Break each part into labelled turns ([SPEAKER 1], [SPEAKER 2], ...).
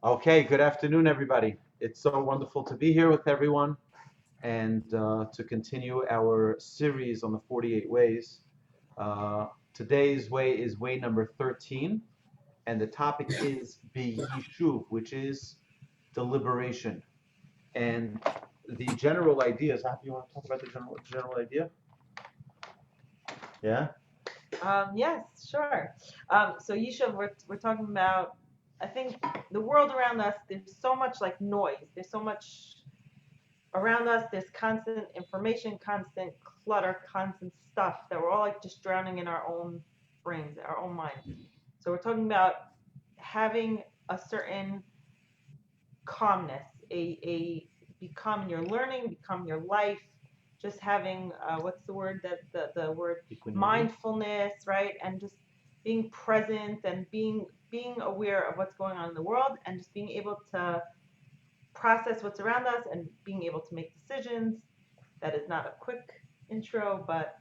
[SPEAKER 1] Okay, good afternoon, everybody. It's so wonderful to be here with everyone and to continue our series on the 48 ways. Today's way is way number 13, and the topic is B'yishuv, which is deliberation. And the general idea is, you want to talk about the general idea? Yeah?
[SPEAKER 2] Yes, sure. So Yisha, we're talking about. I think the world around us. There's so much like noise. There's so much around us. There's constant information, constant clutter, constant stuff that we're all like just drowning in our own brains, our own minds. So we're talking about having a certain calmness, a be calm in your learning, be calm in your life, just having what's the word that the word
[SPEAKER 1] Equanimity?
[SPEAKER 2] mindfulness, right? And just being present and being aware of what's going on in the world and just being able to process what's around us and being able to make decisions. That is not a quick intro, but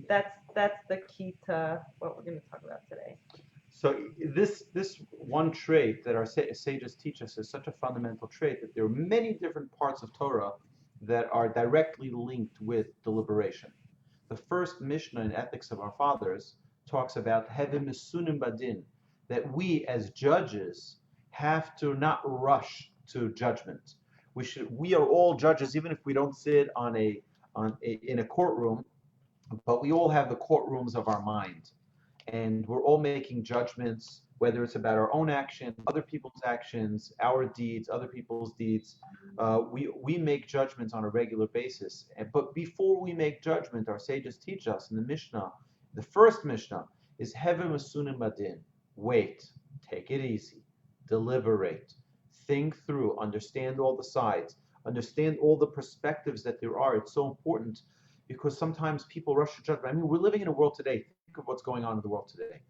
[SPEAKER 2] that's the key to what we're going to talk about today.
[SPEAKER 1] So this one trait that our sages teach us is such a fundamental trait that there are many different parts of Torah that are directly linked with deliberation. The first Mishnah in Ethics of Our Fathers talks about hevim misunim badin, that we as judges have to not rush to judgment. We are all judges, even if we don't sit in a courtroom, but we all have the courtrooms of our mind, and we're all making judgments, whether it's about our own actions, other people's actions, our deeds, other people's deeds. We make judgments on a regular basis. But before we make judgment, our sages teach us in the Mishnah, the first Mishnah is Hevem Asunim Badin. Wait, take it easy, deliberate, think through, understand all the sides, understand all the perspectives that there are. It's so important because sometimes people rush to judgment. I mean, we're living in a world today. Think of what's going on in the world today.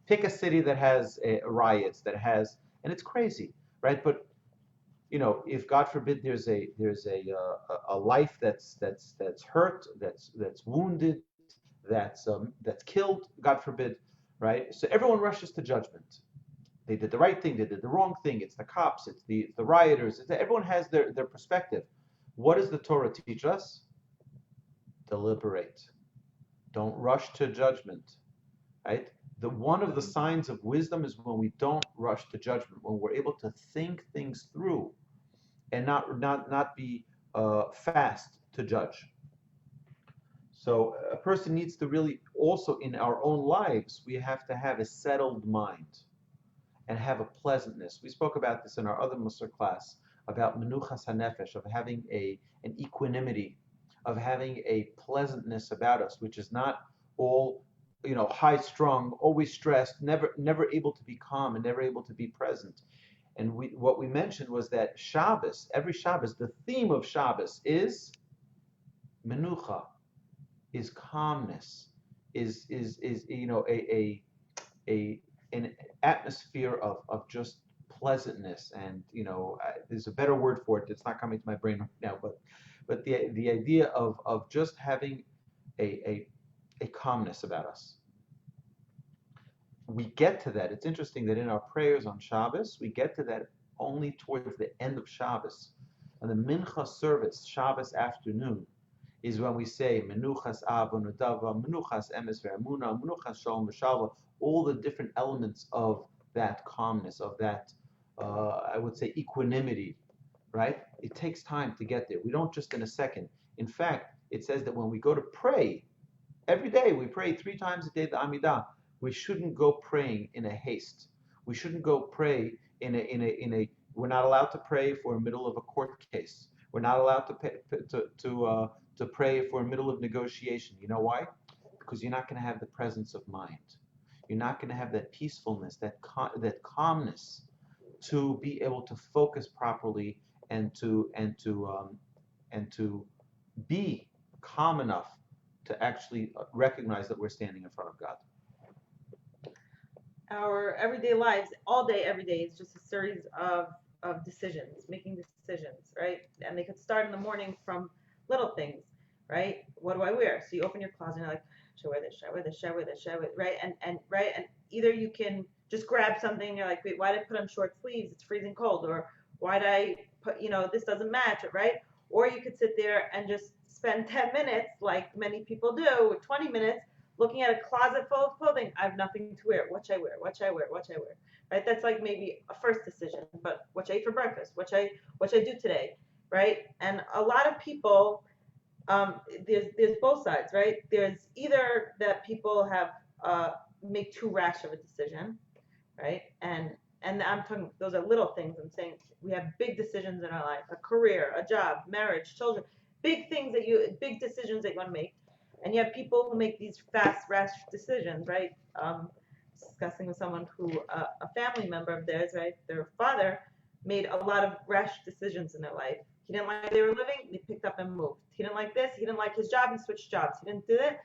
[SPEAKER 1] Pick a city that has riots, and it's crazy, right? But if God forbid there's a life that's hurt, that's wounded, that's killed, God forbid, right? So everyone rushes to judgment. They did the right thing, they did the wrong thing. It's the cops, it's the rioters. Everyone has their perspective. What does the Torah teach us? Deliberate. Don't rush to judgment, right? One of the signs of wisdom is when we don't rush to judgment, when we're able to think things through and not be fast to judge. So a person needs to really also in our own lives we have to have a settled mind and have a pleasantness. We spoke about this in our other Musar class about menuchas hanefesh, of having an equanimity, of having a pleasantness about us, which is not all high strung, always stressed, never able to be calm and never able to be present. And what we mentioned was that Shabbos, every Shabbos, the theme of Shabbos is menucha, is calmness, is a an atmosphere of just pleasantness, and there's a better word for it. It's not coming to my brain right now, but the idea of just having a a calmness about us. We get to that. It's interesting that in our prayers on Shabbos, we get to that only towards the end of Shabbos. And the Mincha service, Shabbos afternoon, is when we say Menuchas Av Nudava, Menuchas Emes Ve'amuna, Menuchas Shalom V'Shalva, all the different elements of that calmness, of that, I would say, equanimity, right? It takes time to get there. We don't just in a second. In fact, it says that when we go to pray, every day we pray 3 times a day the Amidah. We shouldn't go praying in a haste. We shouldn't go pray we're not allowed to pray for the middle of a court case. We're not allowed to pray for a middle of negotiation. You know why? Because you're not going to have the presence of mind. You're not going to have that peacefulness, that calmness, to be able to focus properly and to be calm enough to actually recognize that we're standing in front of God.
[SPEAKER 2] Our everyday lives, all day, every day, is just a series of decisions, making decisions, right? And they could start in the morning from little things, right? What do I wear? So you open your closet and you're like, should I wear this? Should I wear this? Should I wear this? Should I wear, right? And either you can just grab something and you're like, wait, why did I put on short sleeves? It's freezing cold. Or why did I put, this doesn't match, right? Or you could sit there and just spend 10 minutes, like many people do, or 20 minutes, looking at a closet full of clothing. I have nothing to wear. What should I wear? What should I wear? What should I wear? Right? That's like maybe a first decision. But what should I eat for breakfast? What should I do today? Right? And a lot of people, there's both sides, right? There's either that people have make too rash of a decision, right? And I'm talking, those are little things. I'm saying we have big decisions in our life: a career, a job, marriage, children, big decisions that you want to make. And you have people who make these fast, rash decisions, right? Discussing with someone who, a family member of theirs, right? Their father made a lot of rash decisions in their life. He didn't like where they were living, he picked up and moved. He didn't like this, he didn't like his job, he switched jobs. He didn't do that,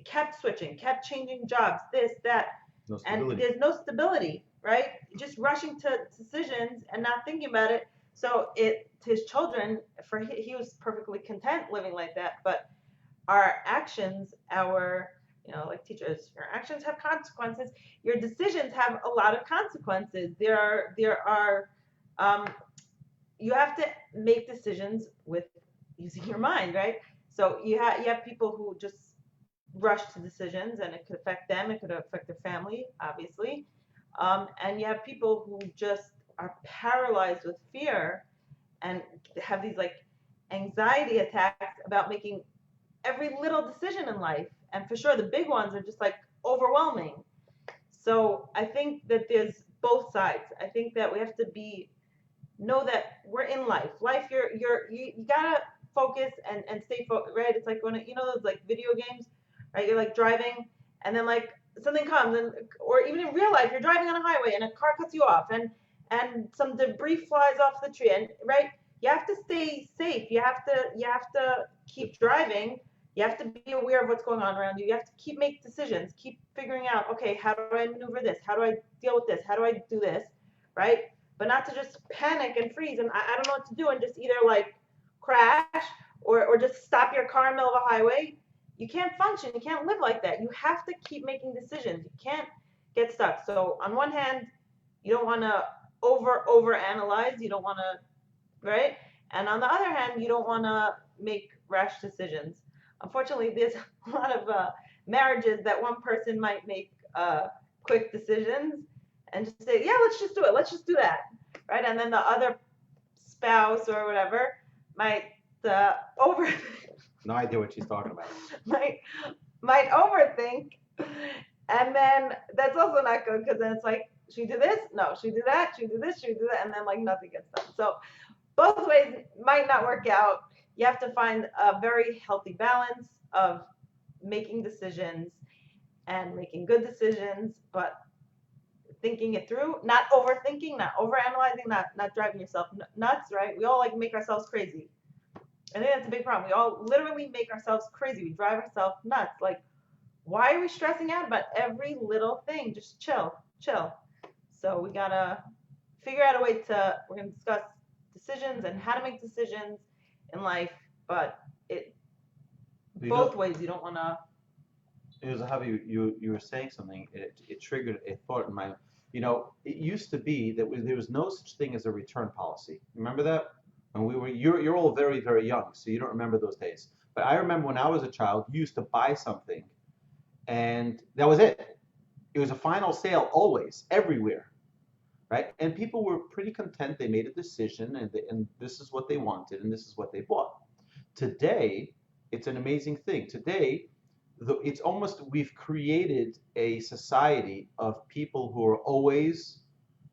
[SPEAKER 2] kept switching, kept changing jobs, this, that.
[SPEAKER 1] No
[SPEAKER 2] and there's no stability, right? Just rushing to decisions and not thinking about it. So his children, he was perfectly content living like that. But our actions, like teachers, your actions have consequences. Your decisions have a lot of consequences. There are you have to make decisions with using your mind, right? So you have people who just rush to decisions, and it could affect them. It could affect their family, obviously. And you have people who just are paralyzed with fear and have these like anxiety attacks about making every little decision in life. And for sure, the big ones are just like overwhelming. So I think that there's both sides. I think that we have to know that we're in life. Life, you gotta focus and stay focused, right? It's like when those like video games, right? You're like driving, and then like something comes, or even in real life, you're driving on a highway and a car cuts you off, and some debris flies off the tree, and right, you have to stay safe. You have to keep driving. You have to be aware of what's going on around you. You have to make decisions, keep figuring out, okay, how do I maneuver this? How do I deal with this? How do I do this, right? But not to just panic and freeze and I don't know what to do and just either like crash or just stop your car in the middle of a highway. You can't function. You can't live like that. You have to keep making decisions. You can't get stuck. So on one hand, you don't want to over analyze. You don't want to, right? And on the other hand, you don't want to make rash decisions. Unfortunately, there's a lot of marriages that one person might make quick decisions and just say, yeah, let's just do it. Let's just do that, right? And then the other spouse or whatever might overthink.
[SPEAKER 1] No idea what she's talking about.
[SPEAKER 2] might overthink, and then that's also not good because then it's like, should we do this? No, should we do that? Should we do this? Should we do that? And then like nothing gets done. So both ways might not work out. You have to find a very healthy balance of making decisions and making good decisions, but thinking it through, not overthinking, not overanalyzing, not driving yourself nuts, right? We all like make ourselves crazy. I think that's a big problem. We all literally make ourselves crazy. We drive ourselves nuts. Like, why are we stressing out about every little thing? Just chill. So we gotta figure out a way we're gonna discuss decisions and how to make decisions in life, but both ways you don't wanna.
[SPEAKER 1] It was how you were saying something. It triggered a thought in my. It used to be that there was no such thing as a return policy. Remember that? And you're all very, very young, so you don't remember those days. But I remember when I was a child, you used to buy something, and that was it. It was a final sale always, everywhere, right? And people were pretty content. They made a decision, and this is what they wanted, and this is what they bought. Today, it's an amazing thing. Today, it's almost, we've created a society of people who are always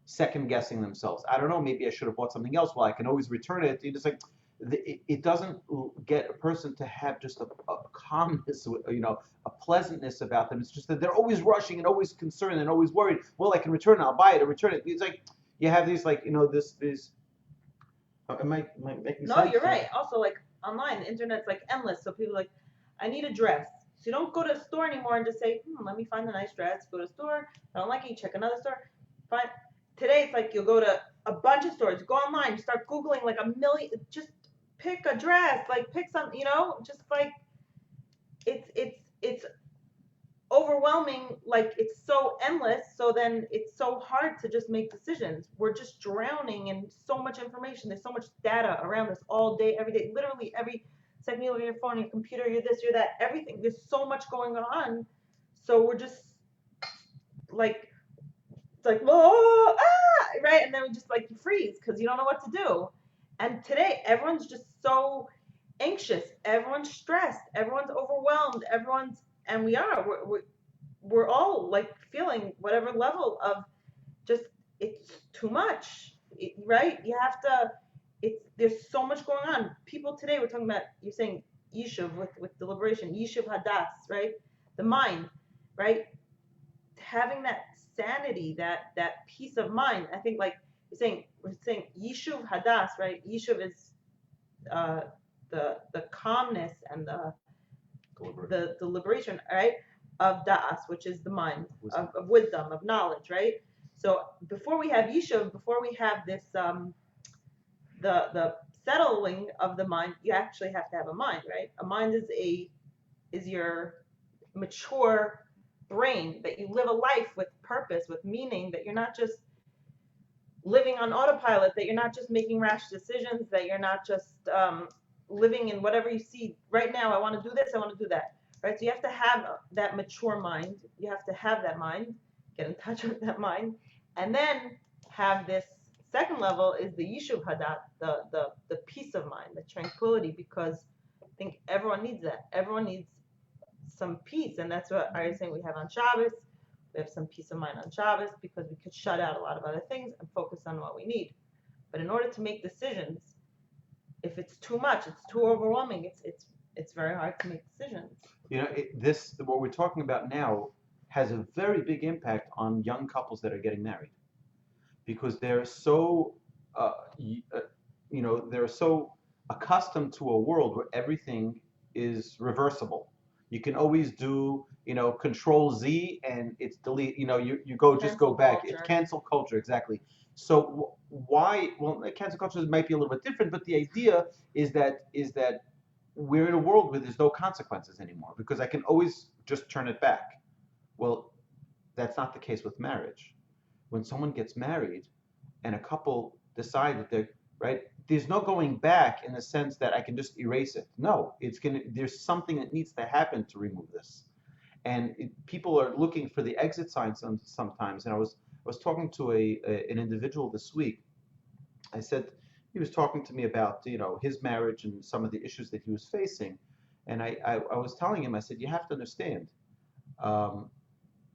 [SPEAKER 1] second guessing themselves. I don't know, maybe I should have bought something else. Well, I can always return it. It's like, it doesn't get a person to have just a calmness, a pleasantness about them. It's just that they're always rushing and always concerned and always worried. Well, I can return it, I'll buy it or return it. It's like, you have these like, this, it might make me
[SPEAKER 2] No,
[SPEAKER 1] sense.
[SPEAKER 2] You're right. Also, like online, the internet's like endless. So people are like, I need a dress. So you don't go to a store anymore and just say, let me find a nice dress. Go to a store. I don't like it. You check another store. Fine. Today it's like you'll go to a bunch of stores. Go online. Start Googling like a million. Just pick a dress. Like pick some. Just like it's overwhelming, like it's so endless, so then it's so hard to just make decisions. We're just drowning in so much information. There's so much data around us all day, every day, literally every second you look at your phone, your computer, you're this, you're that, everything. There's so much going on. So we're just like, it's like, whoa, ah, right? And then we just like, you freeze because you don't know what to do. And today, everyone's just so anxious, everyone's stressed, everyone's overwhelmed, and we're all like feeling whatever level of just, it's too much, right? You have to, there's so much going on. People today, we're talking about, you're saying yishuv with deliberation, yishuv hadas, right? The mind, right? Having that sanity, that peace of mind. I think like we're saying yishuv hadas, right? Yishuv is uh, the calmness and the deliberation, right? Of das, which is the mind, of wisdom, of knowledge, right? So before we have yishuv, before we have this the settling of the mind, you actually have to have a mind, right? A mind is your mature brain, that you live a life with purpose, with meaning, that you're not just living on autopilot, that you're not just making rash decisions, that you're not just living in whatever you see right now. I want to do this, I want to do that, right? So you have to have that mature mind. You have to have that mind, get in touch with that mind, and then have this second level is the yishuv hadat, the peace of mind, the tranquility, because I think everyone needs that. Everyone needs some peace, and that's what I was saying we have on Shabbos. We have some peace of mind on Shabbos because we could shut out a lot of other things and focus on what we need. But in order to make decisions, if it's too much, it's too overwhelming, it's very hard to make decisions.
[SPEAKER 1] You know, what we're talking about now has a very big impact on young couples that are getting married, because they're so, they're so accustomed to a world where everything is reversible. You can always do, Control Z and it's delete. You go just go back. It's cancel culture, exactly. So why? Well, cancel culture might be a little bit different, but the idea is that we're in a world where there's no consequences anymore because I can always just turn it back. Well, that's not the case with marriage. When someone gets married and a couple decide that they're right, there's no going back in the sense that I can just erase it. No, there's something that needs to happen to remove this. And people are looking for the exit signs sometimes. And I was talking to an individual this week. I said, he was talking to me about his marriage and some of the issues that he was facing, and I was telling him, I said, you have to understand. Um,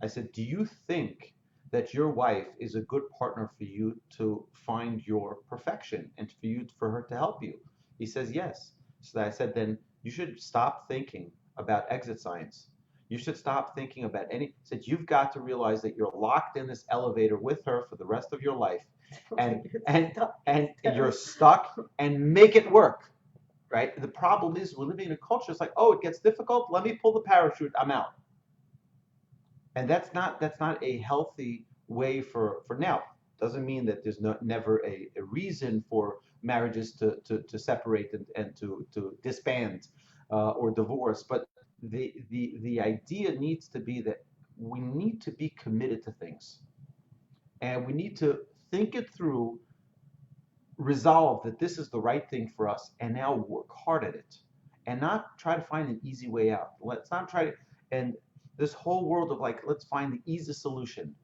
[SPEAKER 1] I said, do you think that your wife is a good partner for you to find your perfection and for her to help you? He says yes. So I said, then you should stop thinking about exit signs. You should stop thinking about said you've got to realize that you're locked in this elevator with her for the rest of your life, and you're stuck, and make it work, right? The problem is we're living in a culture. It's like, oh, it gets difficult. Let me pull the parachute. I'm out. And that's not a healthy way for now. Doesn't mean that there's never a reason for marriages to separate and to disband or divorce. But the idea needs to be that we need to be committed to things, and we need to think it through, resolve that this is the right thing for us, and now work hard at it, and not try to find an easy way out. Let's not try to, and this whole world of like, let's find the easy solution,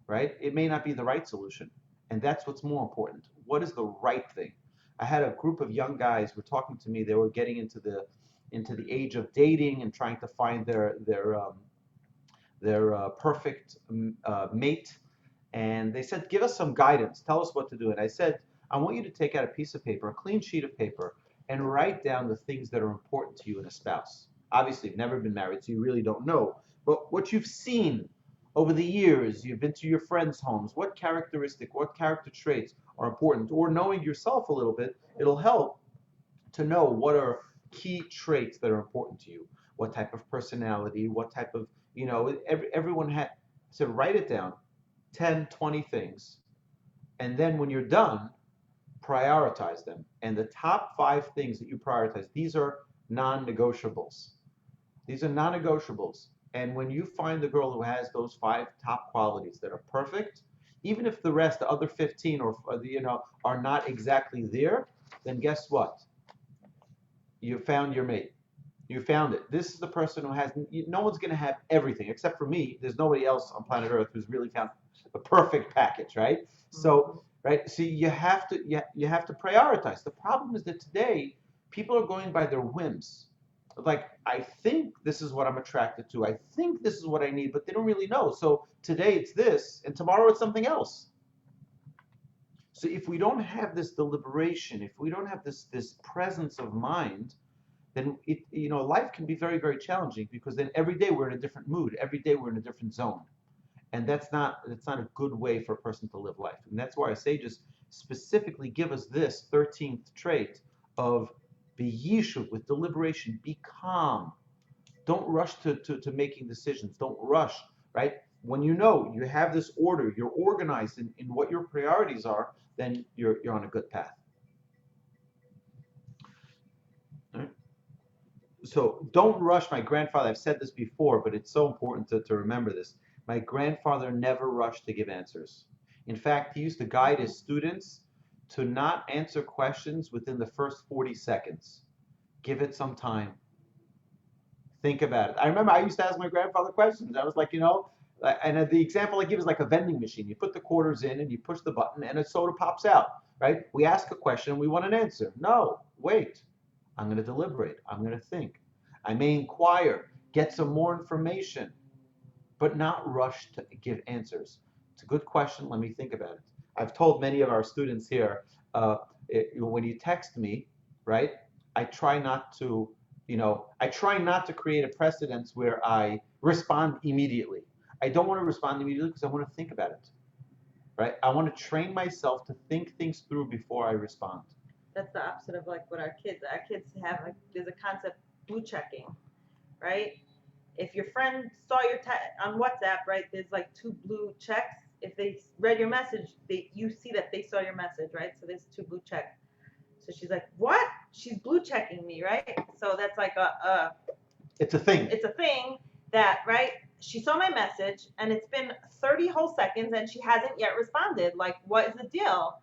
[SPEAKER 1] right? It may not be the right solution, and that's what's more important. What is the right thing? I had a group of young guys were talking to me. They were getting into the age of dating and trying to find their perfect mate. And they said, give us some guidance. Tell us what to do. And I said, I want you to take out a piece of paper, a clean sheet of paper, and write down the things that are important to you in a spouse. Obviously, you've never been married, so you really don't know. But what you've seen over the years, you've been to your friends' homes, what character traits are important, or knowing yourself a little bit, it'll help to know what are key traits that are important to you. What type of personality, what type of, everyone had, so write it down, 10, 20 things. And then when you're done, prioritize them. And the top 5 things that you prioritize, these are non-negotiables. These are non-negotiables. And when you find the girl who has those 5 top qualities that are perfect, even if the rest, the other 15 are not exactly there, then guess what? You found your mate. You found it. This is the person who has, no one's going to have everything except for me. There's nobody else on planet Earth who's really found the perfect package, right? So, right, so you have to prioritize. The problem is that today people are going by their whims. Like, I think this is what I'm attracted to. I think this is what I need, but they don't really know. So today it's this, and tomorrow it's something else. So if we don't have this deliberation, if we don't have this presence of mind, then life can be very, very challenging, because then every day we're in a different mood, every day we're in a different zone, and that's not a good way for a person to live life. And that's why our sages specifically give us this 13th trait of be yishuv, with deliberation, be calm. Don't rush to making decisions. Don't rush, right? When you know you have this order, you're organized in what your priorities are, then you're on a good path. Right? So don't rush. My grandfather, I've said this before, but it's so important to remember this. My grandfather never rushed to give answers. In fact, he used to guide his students to not answer questions within the first 40 seconds. Give it some time. Think about it. I remember I used to ask my grandfather questions. I was like, and the example I give is like a vending machine. You put the quarters in and you push the button and a soda pops out, right? We ask a question and we want an answer. No, wait. I'm going to deliberate. I'm going to think. I may inquire, get some more information, but not rush to give answers. It's a good question. Let me think about it. I've told many of our students here, when you text me, right, I try not to, create a precedence where I respond immediately. I don't want to respond immediately because I want to think about it, right? I want to train myself to think things through before I respond.
[SPEAKER 2] That's the opposite of like what our kids have. Like, there's a concept, blue checking, right? If your friend saw your on WhatsApp, right, there's like 2 blue checks. If they read your message, you see that they saw your message, right? So there's 2 blue checks. So she's like, what? She's blue checking me, right? So that's like
[SPEAKER 1] it's a thing.
[SPEAKER 2] It's a thing that, right? She saw my message and it's been 30 whole seconds and she hasn't yet responded. Like, what is the deal?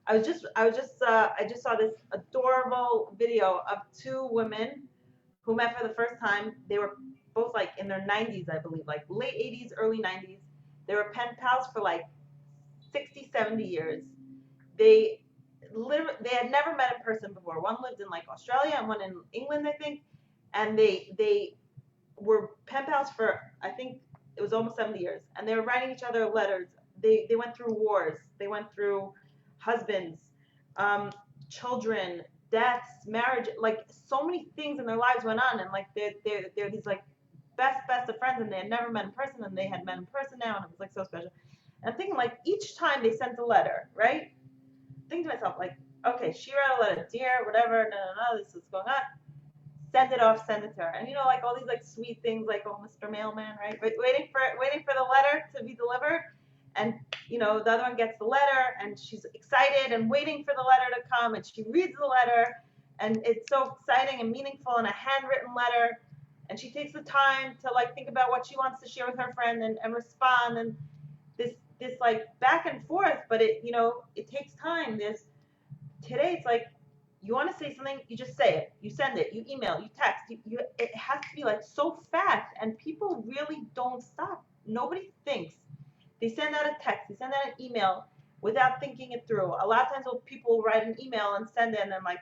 [SPEAKER 2] I just saw this adorable video of 2 women who met for the first time. They were both like in their 90s, I believe, like late 80s, early 90s. They were pen pals for like 60, 70 years. They had never met in person before. One lived in like Australia and one in England, I think. And they were pen pals for, I think it was almost 70 years. And they were writing each other letters. They went through wars. They went through husbands, children, deaths, marriage, like so many things in their lives went on, and like they're these like best of friends, and they had never met in person, and they had met in person now, and it was like so special. And I'm thinking, like, each time they sent a letter, right? Thinking to myself, like, okay, she wrote a letter, dear, whatever, no, this is going on. Send it off, send it to her, and like all these like sweet things, like, oh, Mr. Mailman, right? But waiting for the letter to be delivered. And, the other one gets the letter and she's excited and waiting for the letter to come, and she reads the letter and it's so exciting and meaningful, and a handwritten letter, and she takes the time to like think about what she wants to share with her friend and respond, and this like back and forth, but it takes time. Today it's like, you want to say something, you just say it, you send it, you email, you text, it has to be like so fast, and people really don't stop. Nobody thinks. They send out a text, they send out an email without thinking it through. A lot of times people write an email and send it, and I'm like,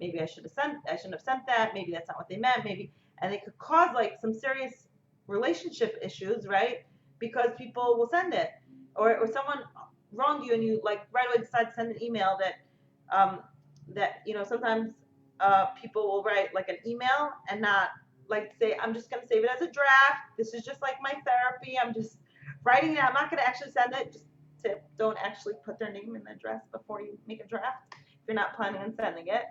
[SPEAKER 2] maybe I shouldn't have sent that, maybe that's not what they meant, maybe, and it could cause like some serious relationship issues, right? Because people will send it, or someone wronged you and you like right away decide to send an email that sometimes people will write like an email and not like say, I'm just going to save it as a draft, this is just like my therapy, I'm just writing it, I'm not going to actually send it. Just tip, don't actually put their name in the address before you make a draft if you're not planning on sending it.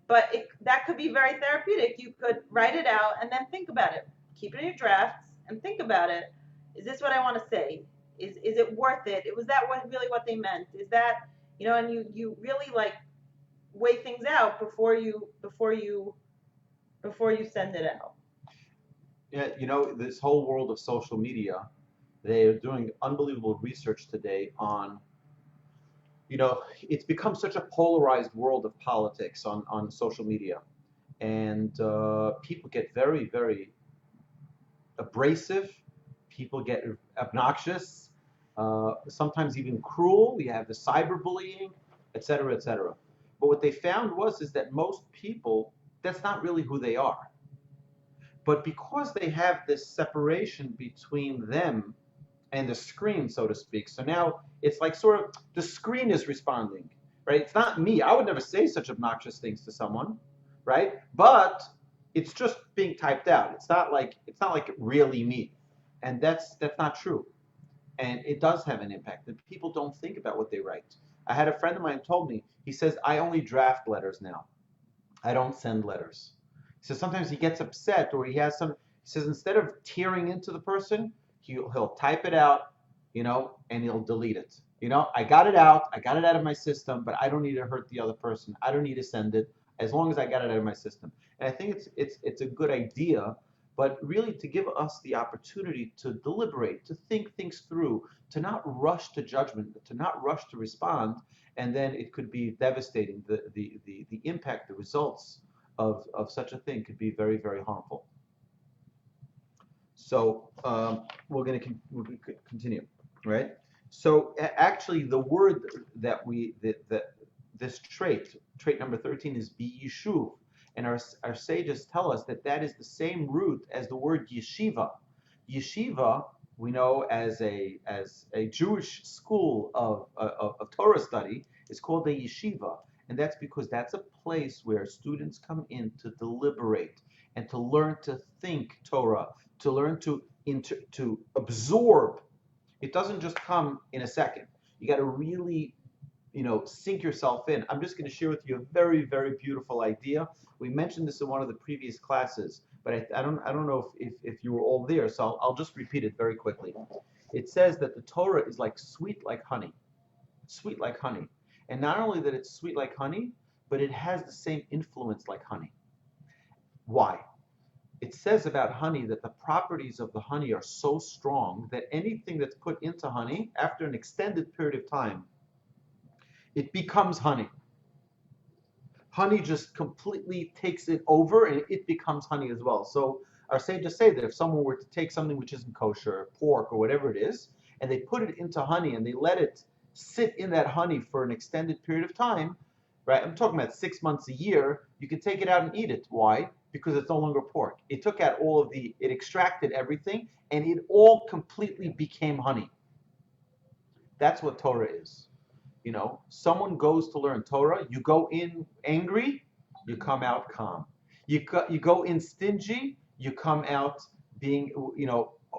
[SPEAKER 2] But that could be very therapeutic. You could write it out and then think about it. Keep it in your drafts and think about it. Is this what I want to say? Is it worth it? Was that really what they meant? Is that, and you really like weigh things out before you send it out.
[SPEAKER 1] Yeah, this whole world of social media, they are doing unbelievable research today on, it's become such a polarized world of politics on social media. And people get very, very abrasive, people get obnoxious, sometimes even cruel. You have the cyberbullying, et cetera, et cetera. But what they found is that most people, that's not really who they are. But because they have this separation between them and the screen, so to speak, so now it's like sort of the screen is responding, right? It's not me. I would never say such obnoxious things to someone, right? But it's just being typed out. It's not like really me, and that's not true. And it does have an impact. And people don't think about what they write. I had a friend of mine told me. He says I only draft letters now. I don't send letters. He says sometimes he gets upset or he has some. He says instead of tearing into the person, he'll type it out, and he'll delete it. I got it out. I got it out of my system, but I don't need to hurt the other person. I don't need to send it as long as I got it out of my system. And I think it's a good idea, but really to give us the opportunity to deliberate, to think things through, to not rush to judgment, to not rush to respond, and then it could be devastating. The impact, the results of such a thing could be very, very harmful. So we're going to continue, right? So actually, the word that this trait number 13 is biyishuv, and our sages tell us that is the same root as the word yeshiva. Yeshiva, we know as a Jewish school of Torah study, is called a yeshiva, and that's because that's a place where students come in to deliberate and to learn to think Torah, to learn to absorb. It doesn't just come in a second. You got to really, sink yourself in. I'm just going to share with you a very, very beautiful idea. We mentioned this in one of the previous classes, but I don't know if you were all there, so I'll just repeat it very quickly. It says that the Torah is like sweet like honey, sweet like honey. And not only that it's sweet like honey, but it has the same influence like honey. Why? It says about honey that the properties of the honey are so strong that anything that's put into honey, after an extended period of time, it becomes honey. Honey just completely takes it over and it becomes honey as well. So our sages say that if someone were to take something which isn't kosher, pork or whatever it is, and they put it into honey and they let it sit in that honey for an extended period of time, right? I'm talking about 6 months, a year, you can take it out and eat it. Why? Because it's no longer pork. It took out it extracted everything, and it all completely became honey. That's what Torah is. Someone goes to learn Torah, you go in angry, you come out calm. You go in stingy, you come out being,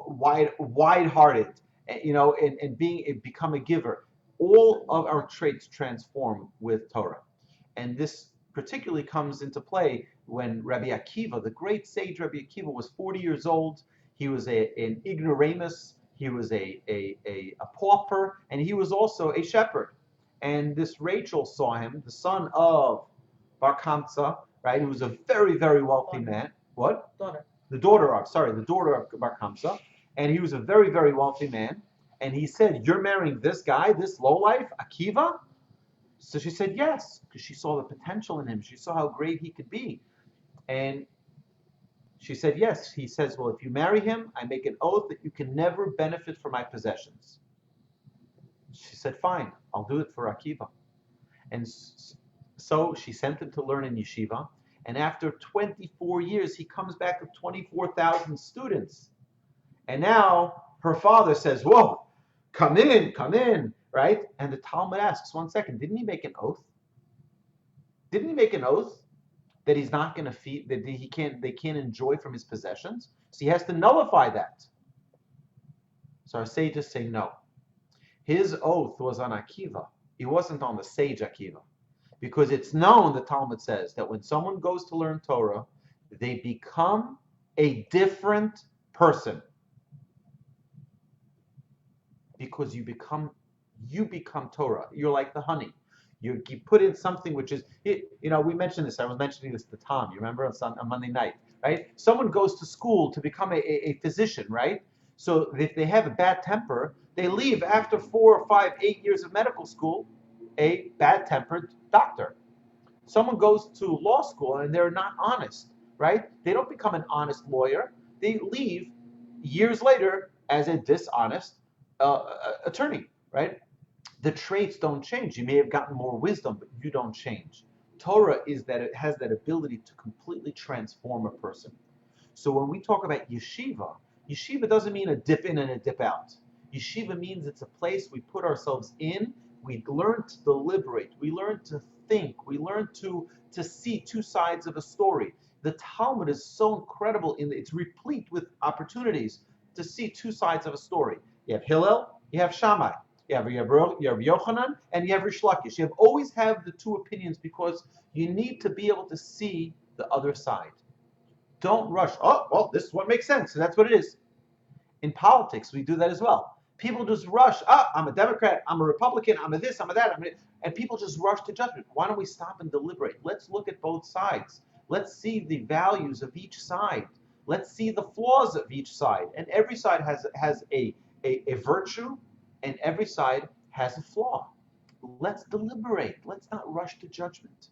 [SPEAKER 1] wide-hearted, and become a giver. All of our traits transform with Torah. And this particularly comes into play when Rabbi Akiva, the great sage Rabbi Akiva, was 40 years old. He was an ignoramus, he was a pauper, and he was also a shepherd. And this Rachel saw him, the son of Bar Kamsa, right? Who was a very, very wealthy man. What?
[SPEAKER 2] Daughter.
[SPEAKER 1] The daughter of Bar Kamsa. And he was a very, very wealthy man. And he said, "You're marrying this guy, this lowlife, Akiva?" So she said yes, because she saw the potential in him. She saw how great he could be. And she said yes. He says, "Well, if you marry him, I make an oath that you can never benefit from my possessions." She said, "Fine, I'll do it for Akiva." And so she sent him to learn in yeshiva. And after 24 years, he comes back with 24,000 students. And now her father says, "Whoa, come in, right?" And the Talmud asks, 1 second, didn't he make an oath? Didn't he make an oath that he's not going to feed, that they can't enjoy from his possessions? So he has to nullify that. So our sages say no. His oath was on Akiva. It wasn't on the sage Akiva. Because it's known, the Talmud says, that when someone goes to learn Torah, they become a different person. Because you become Torah. You're like the honey. You put in something which is, we mentioned this. I was mentioning this to Tom. You remember on Monday night, right? Someone goes to school to become a physician, right? So if they have a bad temper, they leave after 4 or 5, 8 years of medical school a bad-tempered doctor. Someone goes to law school and they're not honest, right? They don't become an honest lawyer. They leave years later as a dishonest attorney, right? The traits don't change. You may have gotten more wisdom, but you don't change. Torah is that it has that ability to completely transform a person. So when we talk about yeshiva, yeshiva doesn't mean a dip in and a dip out. Yeshiva means it's a place we put ourselves in, we learn to deliberate, we learn to think, we learn to see two sides of a story. The Talmud is so incredible in that it's replete with opportunities to see two sides of a story. You have Hillel, you have Shammai, you have Yochanan, and you have Rish Lakish. You always have the two opinions because you need to be able to see the other side. Don't rush. Oh, well, this is what makes sense, and that's what it is. In politics, we do that as well. People just rush. Oh, I'm a Democrat. I'm a Republican. I'm a this. I'm a that. And people just rush to judgment. Why don't we stop and deliberate? Let's look at both sides. Let's see the values of each side. Let's see the flaws of each side. And every side has a virtue, and every side has a flaw. Let's deliberate. Let's not rush to judgment.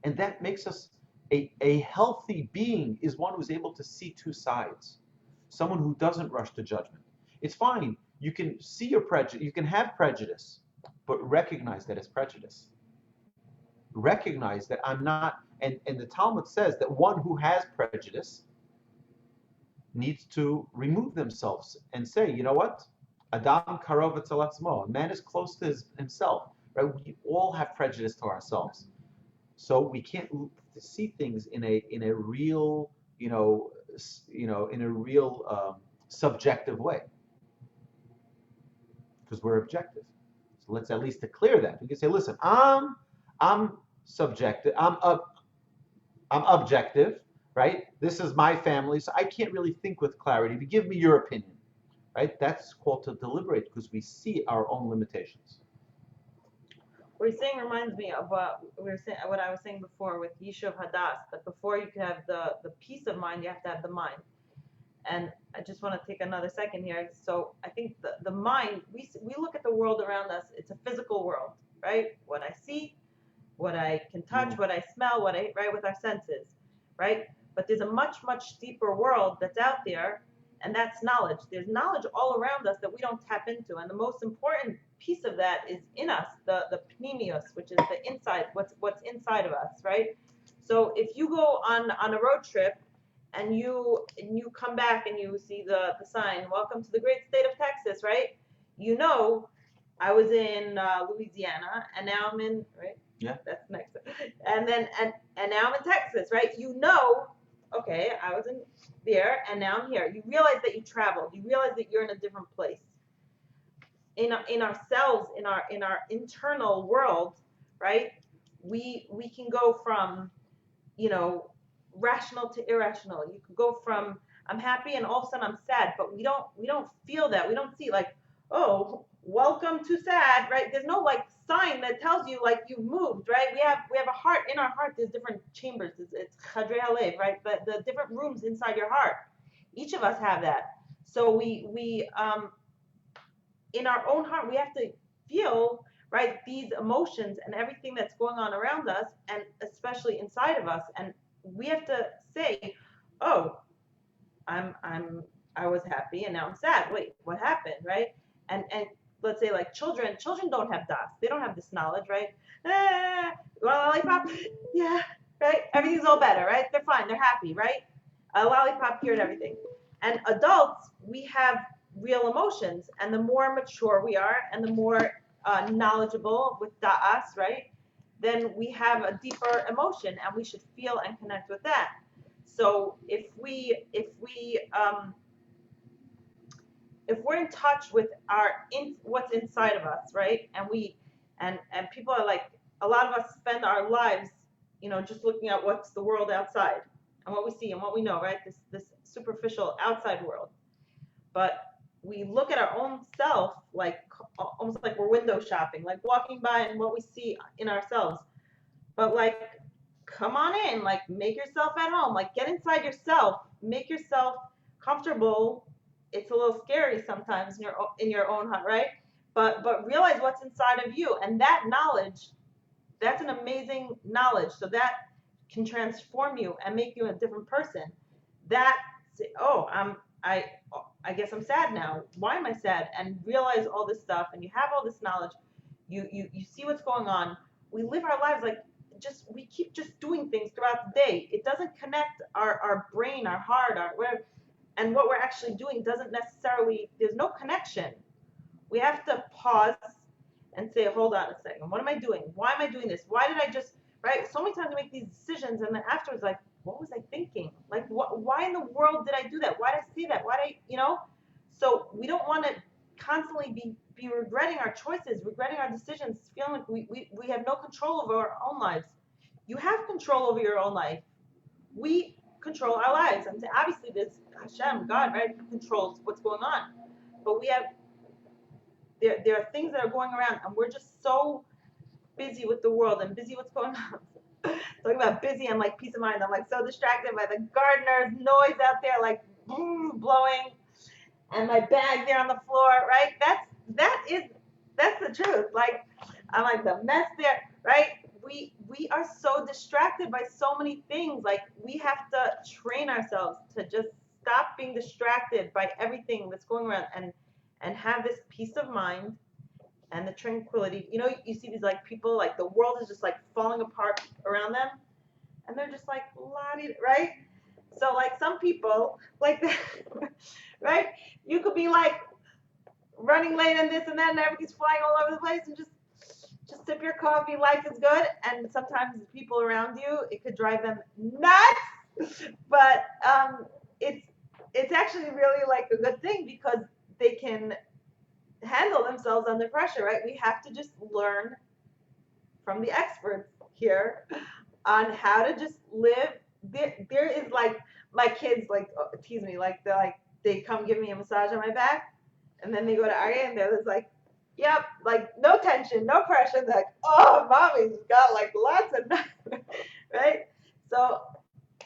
[SPEAKER 1] And that makes us a healthy being is one who's able to see two sides. Someone who doesn't rush to judgment. It's fine. You can see your prejudice. You can have prejudice, but recognize that it's prejudice. Recognize that I'm not, and the Talmud says that one who has prejudice needs to remove themselves and say, you know what? Adam karov etzel atzmo. A man is close to himself. Right? We all have prejudice to ourselves. So we can't see things in a real, in a real subjective way, because we're objective. So let's at least clear that. We can say, listen, I'm subjective. I'm objective, right? This is my family, so I can't really think with clarity. But give me your opinion, right? That's called to deliberate because we see our own limitations.
[SPEAKER 2] What you're saying reminds me of what I was saying before with Yishuv Hadas, that before you can have the peace of mind, you have to have the mind. And I just want to take another second here. So I think the mind, we look at the world around us, it's a physical world, right? What I see, what I can touch, what I smell, right, with our senses, right? But there's a much, much deeper world that's out there, and that's knowledge. There's knowledge all around us that we don't tap into. And the most important piece of that is in us, the pneumios, which is the inside, what's inside of us, right? So if you go on a road trip and you come back and you see the sign, welcome to the great state of Texas, right? You know, I was in Louisiana and now I'm in, right?
[SPEAKER 1] Yeah.
[SPEAKER 2] That's next. And then, and now I'm in Texas, right? You know, okay, I was in there and now I'm here. You realize that you traveled. You realize that you're in a different place. In ourselves, in our internal world, right? We can go from, rational to irrational. You can go from I'm happy and all of a sudden I'm sad, but we don't feel that. We don't see like, oh, welcome to sad, right? There's no like sign that tells you like you've moved, right? We have a heart. In our heart there's different chambers. It's Chadrei Halev, right? The different rooms inside your heart. Each of us have that. So we in our own heart we have to feel, right, these emotions and everything that's going on around us, and especially inside of us, and we have to say, oh, I was happy and now I'm sad. Wait, what happened, right? And let's say like children don't have das. They don't have this knowledge, right? You want a lollipop? Yeah, right? Everything's all better, right? They're fine, they're happy, right? A lollipop cured everything. And adults, we have real emotions, and the more mature we are and the more knowledgeable with da'as, right? Then we have a deeper emotion and we should feel and connect with that. So if we're in touch with what's inside of us, right? And and people are like, a lot of us spend our lives, just looking at what's the world outside and what we see and what we know, right? This superficial outside world. But we look at our own self like almost like we're window shopping, like walking by and what we see in ourselves. But like come on in, like make yourself at home, like get inside yourself, make yourself comfortable. It's a little scary sometimes in your own heart, right? But realize what's inside of you, and that knowledge, that's an amazing knowledge. So that can transform you and make you a different person. That oh, I guess I'm sad now. Why am I sad? And realize all this stuff, and you have all this knowledge. You see what's going on. We live our lives like we keep just doing things throughout the day. It doesn't connect our brain, our heart, our whatever, and what we're actually doing doesn't necessarily. There's no connection. We have to pause and say, hold on a second. What am I doing? Why am I doing this? Why did I just right? So many times I make these decisions, and then afterwards, like, what was I thinking? Like, why in the world did I do that? Why did I say that? Why did I? So we don't want to constantly be regretting our choices, regretting our decisions, feeling like we have no control over our own lives. You have control over your own life. We control our lives. And obviously there's Hashem, God, right, who controls what's going on. But we have, there are things that are going around, and we're just so busy with the world and busy what's going on. Talking about busy and like peace of mind. I'm like so distracted by the gardener's noise out there, like blowing, and my bag there on the floor, right? That's the truth. Like I'm like the mess there, right? We are so distracted by so many things. Like we have to train ourselves to just stop being distracted by everything that's going around and have this peace of mind and the tranquility. You see these like people, like the world is just like falling apart around them, and they're just like right? So like some people like that, right? You could be like running late and this and that, and everything's flying all over the place, and just sip your coffee. Life is good, and sometimes the people around you, it could drive them nuts. But it's actually really like a good thing because they can handle themselves under pressure, right? We have to just learn from the experts here on how to just live. There is like my kids like tease me, like they come give me a massage on my back, and then they go to Aryeh and they're just like, yep, like no tension, no pressure. They're like, oh, mommy's got like lots of right? So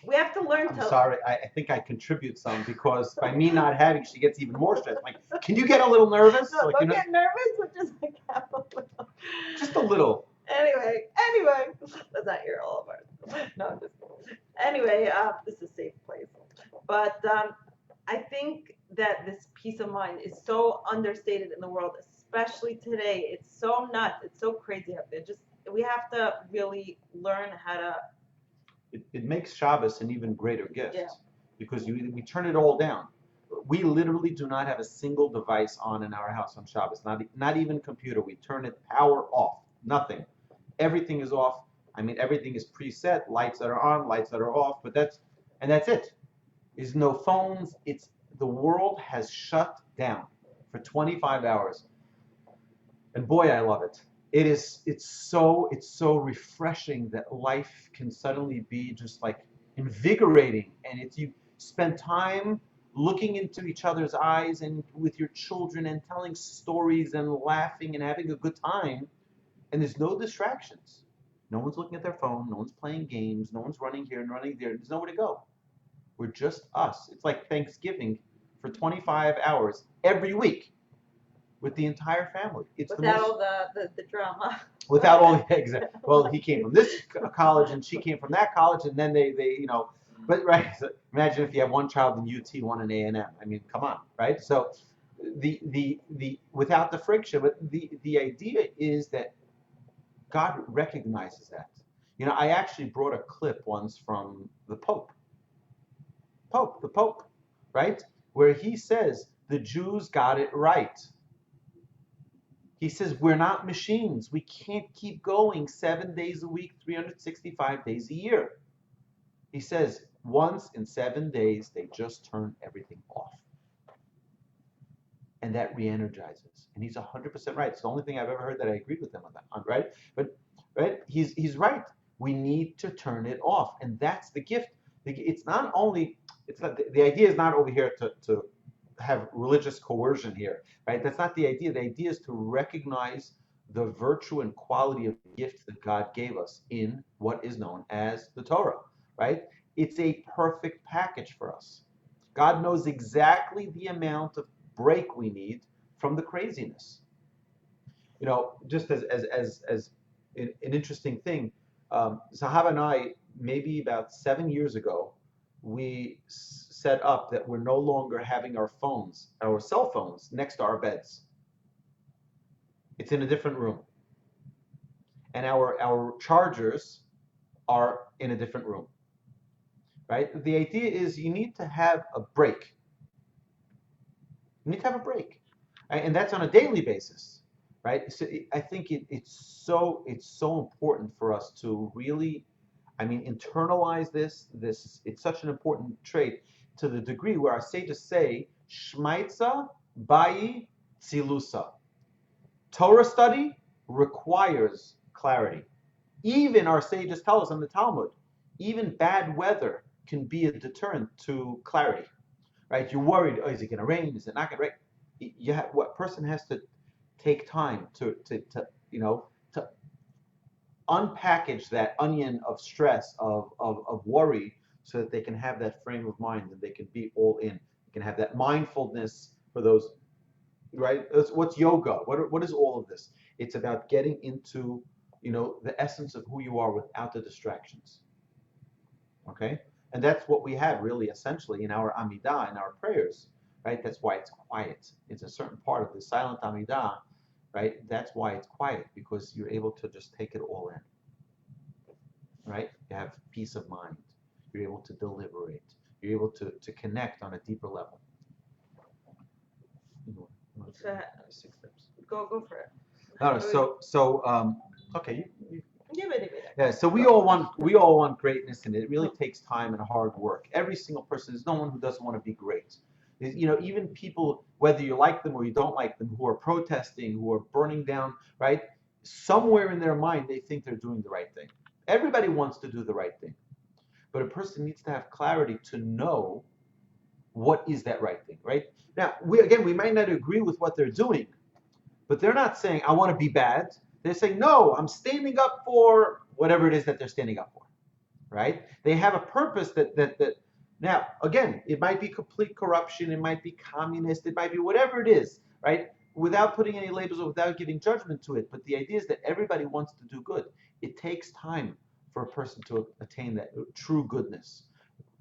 [SPEAKER 2] we have to learn
[SPEAKER 1] I'm sorry, I think I contribute some because by me not having, she gets even more stressed. Like, can you get a little nervous?
[SPEAKER 2] No,
[SPEAKER 1] like,
[SPEAKER 2] don't get nervous, but just like have a little.
[SPEAKER 1] Just a little.
[SPEAKER 2] Anyway, let's not hear all of ours. No, anyway, this is a safe place. But I think that this peace of mind is so understated in the world, especially today. It's so nuts. It's so crazy out there. We have to really learn how to.
[SPEAKER 1] It makes Shabbos an even greater gift because we turn it all down. We literally do not have a single device on in our house on Shabbos, not even computer. We turn it power off, nothing. Everything is off. I mean, everything is preset, lights that are on, lights that are off, but that's it. There's no phones. The world has shut down for 25 hours. And boy, I love it. It's so refreshing that life can suddenly be just like invigorating, and you spend time looking into each other's eyes and with your children and telling stories and laughing and having a good time, and there's no distractions. No one's looking at their phone, no one's playing games, no one's running here and running there. There's nowhere to go. We're just us. It's like Thanksgiving for 25 hours every week with the entire family. It's
[SPEAKER 2] without all the drama.
[SPEAKER 1] Without all the exams. Well, he came from this college and she came from that college, and then they but right. So imagine if you have one child in UT, one in A&M. I mean, come on, right? So the without the friction, but the idea is that God recognizes that. I actually brought a clip once from the Pope, right? Where he says the Jews got it right. He says, we're not machines. We can't keep going 7 days a week, 365 days a year. He says, once in 7 days, they just turn everything off. And that re-energizes. And he's 100% right. It's the only thing I've ever heard that I agreed with him on that, right? But right, he's right. We need to turn it off. And that's the gift. It's not, the idea is not over here to have religious coercion here, right? That's not the idea. The idea is to recognize the virtue and quality of the gift that God gave us in what is known as the Torah, right? It's a perfect package for us. God knows exactly the amount of break we need from the craziness. Just as an interesting thing, Zehava and I, maybe about 7 years ago, we set up that we're no longer having our cell phones, next to our beds. It's in a different room. And our chargers are in a different room, right? The idea is you need to have a break. You need to have a break, right? And that's on a daily basis, right? So I think it's so important for us to really, internalize this. It's such an important trait to the degree where our sages say, Shmaitza Bayi Tzilusa. Torah study requires clarity. Even our sages tell us in the Talmud, even bad weather can be a deterrent to clarity, right? You're worried, is it going to rain? Is it not going to rain? What person has to take time to unpackage that onion of stress, of worry, so that they can have that frame of mind and they can be all in. They can have that mindfulness for those, right? What's yoga? What is all of this? It's about getting into, the essence of who you are without the distractions. Okay? And that's what we have really essentially in our Amidah, in our prayers, right? That's why it's quiet. It's a certain part of the silent Amidah, right? That's why it's quiet, because you're able to just take it all in, right? You have peace of mind. You're able to deliberate. You're able to connect on a deeper level.
[SPEAKER 2] Six steps. Go for it.
[SPEAKER 1] No, okay.
[SPEAKER 2] Give it.
[SPEAKER 1] Yeah, so we all want greatness, and it really takes time and hard work. Every single person, there's no one who doesn't want to be great. Even people, whether you like them or you don't like them, who are protesting, who are burning down, right? Somewhere in their mind, they think they're doing the right thing. Everybody wants to do the right thing, but a person needs to have clarity to know what is that right thing, right? Now, we might not agree with what they're doing, but they're not saying, I want to be bad. They're saying, no, I'm standing up for whatever it is that they're standing up for, right? They have a purpose that now, again, it might be complete corruption, it might be communist, it might be whatever it is, right? Without putting any labels or without giving judgment to it. But the idea is that everybody wants to do good. It takes time for a person to attain that true goodness.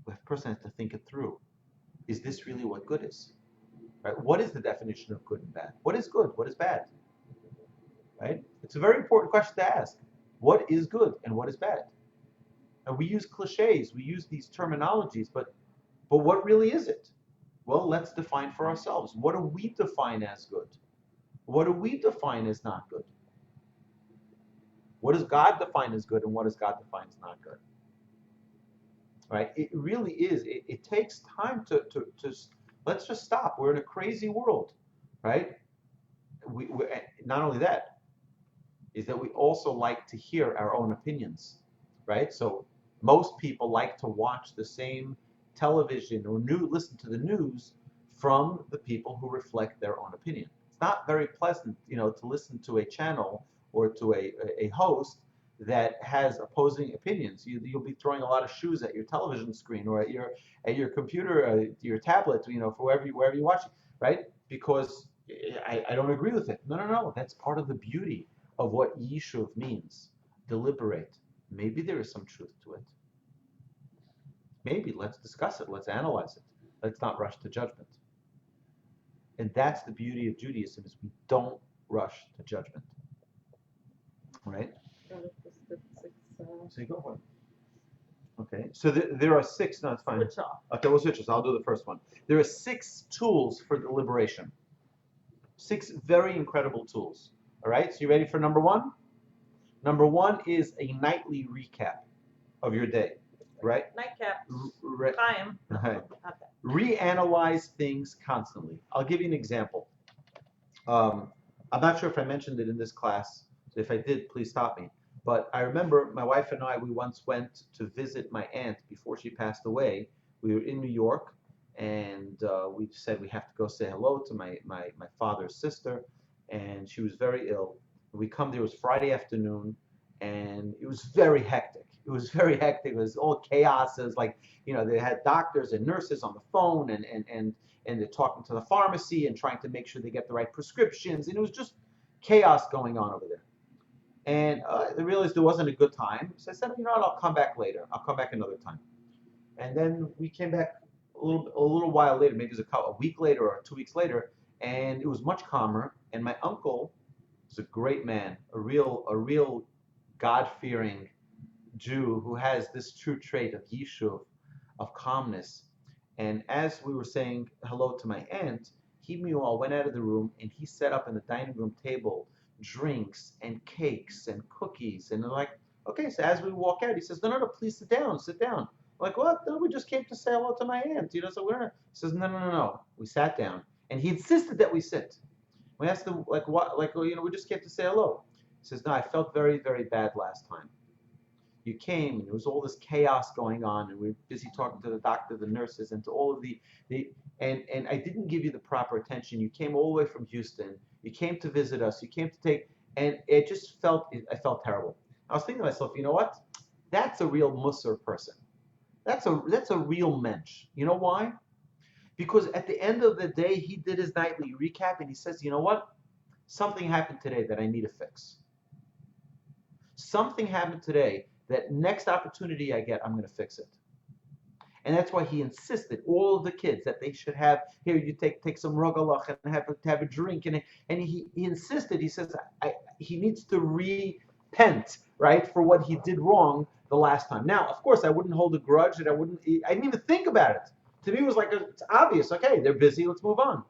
[SPEAKER 1] A person has to think it through. Is this really what good is? Right? What is the definition of good and bad? What is good? What is bad? Right? It's a very important question to ask. What is good and what is bad? And we use cliches, we use these terminologies, but what really is it? Well, let's define for ourselves. What do we define as good? What do we define as not good? What does God define as good and what does God define as not good? Right? It really is. It takes time to let's just stop. We're in a crazy world, right? We not only that, is that we also like to hear our own opinions, right? So most people like to watch the same television or listen to the news from the people who reflect their own opinion. It's not very pleasant, to listen to a channel or to a host that has opposing opinions. You'll be throwing a lot of shoes at your television screen or at your computer, your tablet, for wherever you're watching, right? Because I don't agree with it. No. That's part of the beauty of what Yishuv means. Deliberate. Maybe there is some truth to it. Maybe. Let's discuss it. Let's analyze it. Let's not rush to judgment. And that's the beauty of Judaism, is we don't rush to judgment. Right? So you go for it. Okay. So there are six. No, it's fine.
[SPEAKER 2] Switch off.
[SPEAKER 1] Okay, we'll switch. I'll do the first one. There are 6 tools for deliberation. 6 very incredible tools. All right. So you ready for number 1? Number 1 is a nightly recap of your day. Right.
[SPEAKER 2] Nightcap. Time.
[SPEAKER 1] Right. Reanalyze things constantly. I'll give you an example. I'm not sure if I mentioned it in this class. So if I did, please stop me. But I remember my wife and I, we once went to visit my aunt before she passed away. We were in New York, and we said we have to go say hello to my father's sister, and she was very ill. We come there, it was Friday afternoon, and it was very hectic. It was very hectic. It was all chaos. It was like, they had doctors and nurses on the phone, and they're talking to the pharmacy and trying to make sure they get the right prescriptions. And it was just chaos going on over there. And I realized there wasn't a good time. So I said, you know what, I'll come back later. I'll come back another time. And then we came back a little while later, maybe it was a week later or 2 weeks later, and it was much calmer. And my uncle was a great man, a real God-fearing Jew who has this true trait of yishuv, of calmness. And as we were saying hello to my aunt, he meanwhile went out of the room and he set up in the dining room table drinks and cakes and cookies. And they're like, okay, so as we walk out, he says, no, no, no, please sit down, sit down. I'm like, what? No, we just came to say hello to my aunt, so we're not. He says, no, no, no, no. We sat down. And he insisted that we sit. We asked him, like, what? Like, we just came to say hello. He says, no, I felt very, very bad last time. You came, and there was all this chaos going on, and we were busy talking to the doctor, the nurses, and to all of and I didn't give you the proper attention. You came all the way from Houston. You came to visit us. You came to and it just I felt terrible. I was thinking to myself, you know what? That's a real Musar person. That's a real mensch. You know why? Because at the end of the day, he did his nightly recap, and he says, you know what? Something happened today that I need to fix. Something happened today that next opportunity I get, I'm going to fix it. And that's why he insisted, all of the kids, that they should have, here, you take some rogalach and have a drink. And he insisted, he says, he needs to repent, right, for what he did wrong the last time. Now, of course, I wouldn't hold a grudge, and I didn't even think about it. To me, it was like, it's obvious, okay, they're busy, let's move on.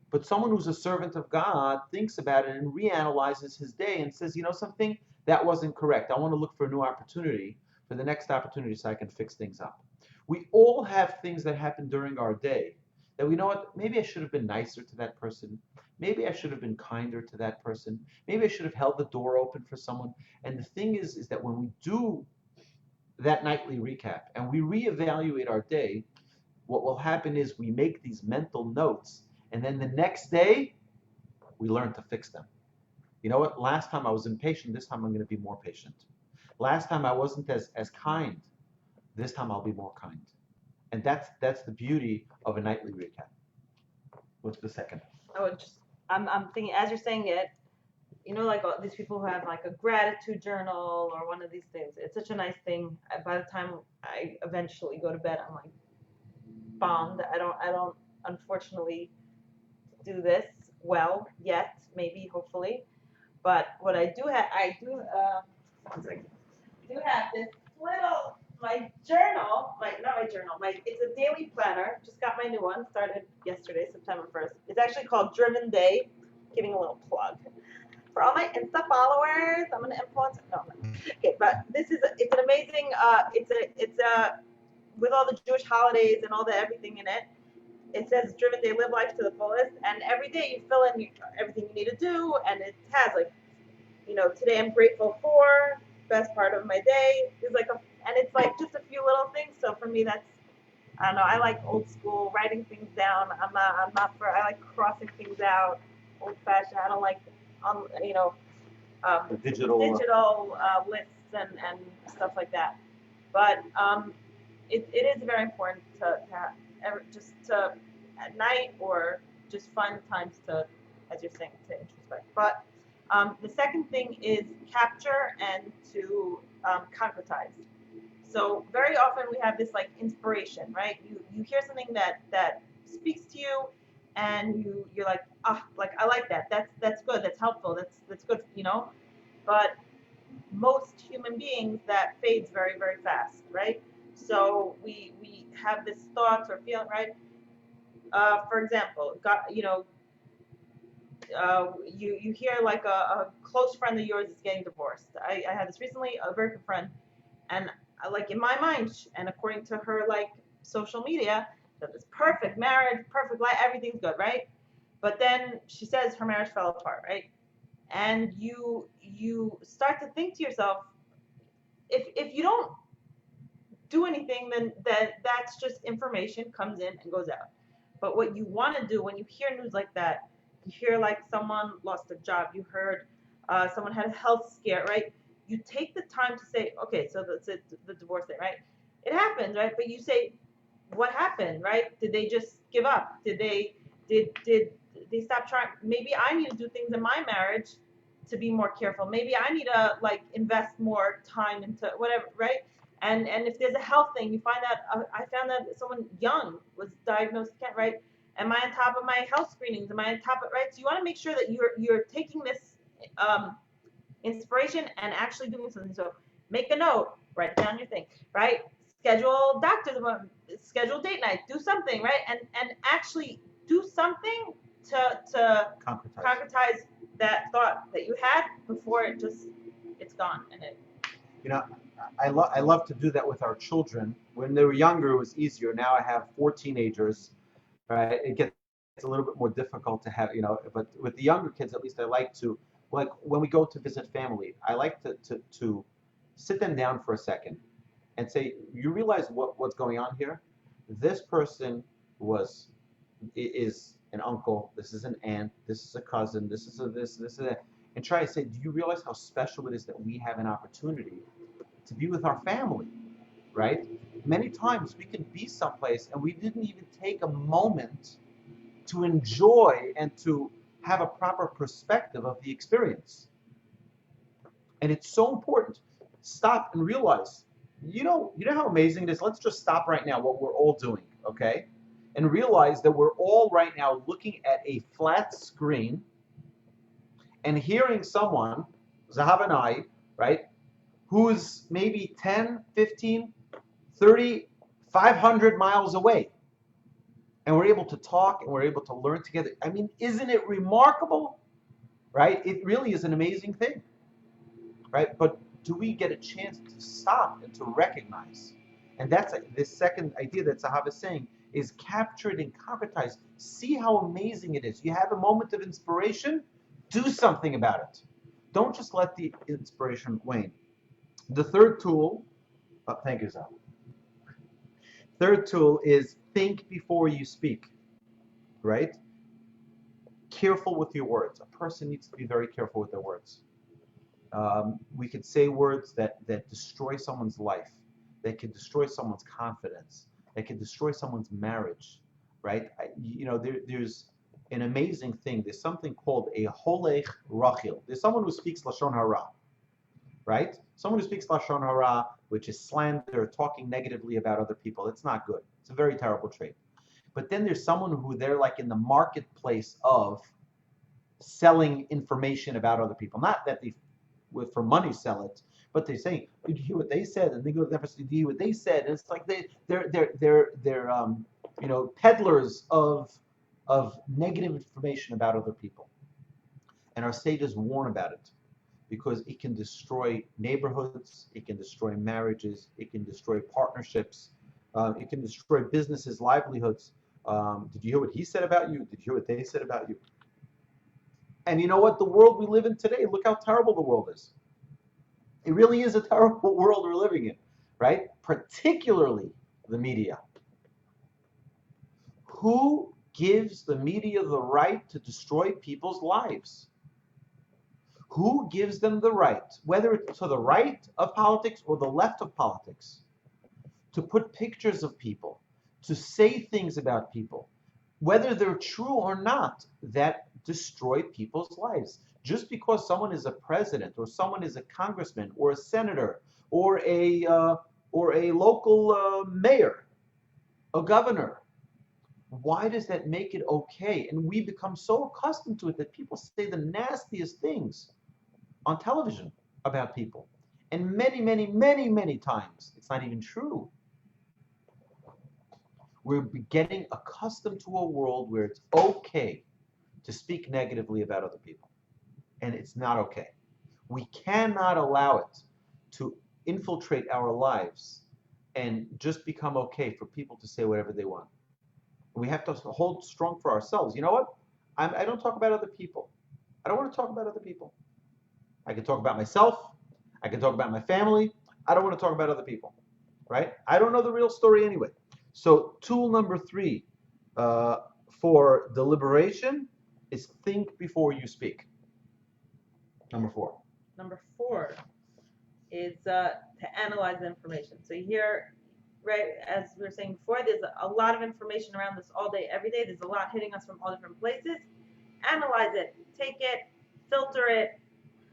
[SPEAKER 1] But someone who's a servant of God thinks about it and reanalyzes his day and says, you know something? That wasn't correct. I want to look for a new opportunity, for the next opportunity, so I can fix things up. We all have things that happen during our day that maybe I should have been nicer to that person. Maybe I should have been kinder to that person. Maybe I should have held the door open for someone. And the thing is that when we do that nightly recap and we reevaluate our day, what will happen is we make these mental notes, and then the next day, we learn to fix them. You know what? Last time I was impatient. This time I'm going to be more patient. Last time I wasn't as kind. This time I'll be more kind. And that's the beauty of a nightly recap. What's the second?
[SPEAKER 2] I'm thinking as you're saying it, like these people who have like a gratitude journal or one of these things. It's such a nice thing. By the time I eventually go to bed, I'm like bombed. I don't unfortunately do this well yet. Maybe, hopefully. But what I do have, do have this little, my journal, it's a daily planner. Just got my new one, started yesterday, September 1st. It's actually called Driven Day. Giving a little plug. For all my Insta followers, I'm an influencer. No. Okay, but it's an amazing, with all the Jewish holidays and all the everything in it. It says Driven Day, live life to the fullest, and every day you fill in everything you need to do, and it has today I'm grateful for, best part of my day is and it's like just a few little things. So for me, that's, I don't know, I like old school, writing things down. I like crossing things out, old fashioned. I don't like,
[SPEAKER 1] digital
[SPEAKER 2] lists and stuff like that. But it is very important to just to at night or just find times to, as you're saying, to introspect. But the second thing is capture and to concretize. So very often we have this like inspiration, right? You hear something that speaks to you, and you're like, I like that. That's good. That's helpful. That's good. But most human beings, that fades very, very fast, right? So we have this thought or feeling, right? For example, you hear like a close friend of yours is getting divorced. I had this recently, a very good friend, and like in my mind, and according to her like social media, that this perfect marriage, perfect life, everything's good, right? But then she says her marriage fell apart, right? And you start to think to yourself, if you don't do anything, then that's just information comes in and goes out. But what you want to do when you hear news like that, you hear like someone lost a job, you heard someone had a health scare, right? You take the time to say, okay, so that's the divorce thing, right? It happens, right? But you say, what happened, right? Did they just give up? Did they stop trying? Maybe I need to do things in my marriage to be more careful. Maybe I need to like invest more time into whatever, right? And if there's a health thing, you find out. I found that someone young was diagnosed with cancer, right? Am I on top of my health screenings? Am I on top of, right? So you want to make sure that you're taking this um, inspiration and actually doing something. So make a note, write down your thing, right? Schedule doctor's appointment, schedule date night, do something, right? And actually do something to concretize that thought that you had before it's gone and it.
[SPEAKER 1] You know, I love to do that with our children. When they were younger, it was easier. Now I have 4 teenagers, right? It gets a little bit more difficult to have, but with the younger kids, at least I like to, like when we go to visit family, I like to sit them down for a second and say, you realize what's going on here? This person is an uncle, this is an aunt, this is a cousin, this is a that. And try to say, do you realize how special it is that we have an opportunity to be with our family, right? Many times we can be someplace and we didn't even take a moment to enjoy and to have a proper perspective of the experience. And it's so important. Stop and realize, you know how amazing it is? Let's just stop right now what we're all doing, okay? And realize that we're all right now looking at a flat screen and hearing someone, Zehava and I, right, who's maybe 10, 15, 30, 500 miles away. And we're able to talk and we're able to learn together. I mean, isn't it remarkable? Right? It really is an amazing thing. Right? But do we get a chance to stop and to recognize? And that's this second idea that Zehava is saying is capture it and concretize. See how amazing it is. You have a moment of inspiration, do something about it. Don't just let the inspiration wane. The third tool, thank you, Zehava. Third tool is think before you speak, right? Careful with your words. A person needs to be very careful with their words. We could say words that destroy someone's life, that could destroy someone's confidence, that could destroy someone's marriage, right? There's an amazing thing. There's something called a holech rachil. There's someone who speaks lashon hara, right? Someone who speaks lashon hara, which is slander, talking negatively about other people. It's not good. It's a very terrible trait. But then there's someone who they're like in the marketplace of selling information about other people. Not that they, for money, sell it, but they're saying, "Did you hear what they said?" And they go to the person, "Did you hear what they said?" And it's like they're peddlers of negative information about other people. And our sages warn about it, because it can destroy neighborhoods, it can destroy marriages, it can destroy partnerships, it can destroy businesses, livelihoods. Did you hear what he said about you? Did you hear what they said about you? And you know what? The world we live in today, look how terrible the world is. It really is a terrible world we're living in, right? Particularly the media. Who gives the media the right to destroy people's lives? Who gives them the right, whether it's to the right of politics or the left of politics, to put pictures of people, to say things about people, whether they're true or not, that destroy people's lives? Just because someone is a president or someone is a congressman or a senator or a local mayor, a governor, why does that make it okay? And we become so accustomed to it that people say the nastiest things on television about people. And many, many, many, many times, it's not even true. We're getting accustomed to a world where it's okay to speak negatively about other people. And it's not okay. We cannot allow it to infiltrate our lives and just become okay for people to say whatever they want. We have to hold strong for ourselves. You know what? I don't talk about other people. I don't want to talk about other people. I can talk about myself. I can talk about my family. I don't want to talk about other people, right? I don't know the real story anyway. So tool number 3 for deliberation is think before you speak. Number 4.
[SPEAKER 2] Number 4 is to analyze the information. So here, right, as we were saying before, there's a lot of information around us all day, every day. There's a lot hitting us from all different places. Analyze it, take it, filter it,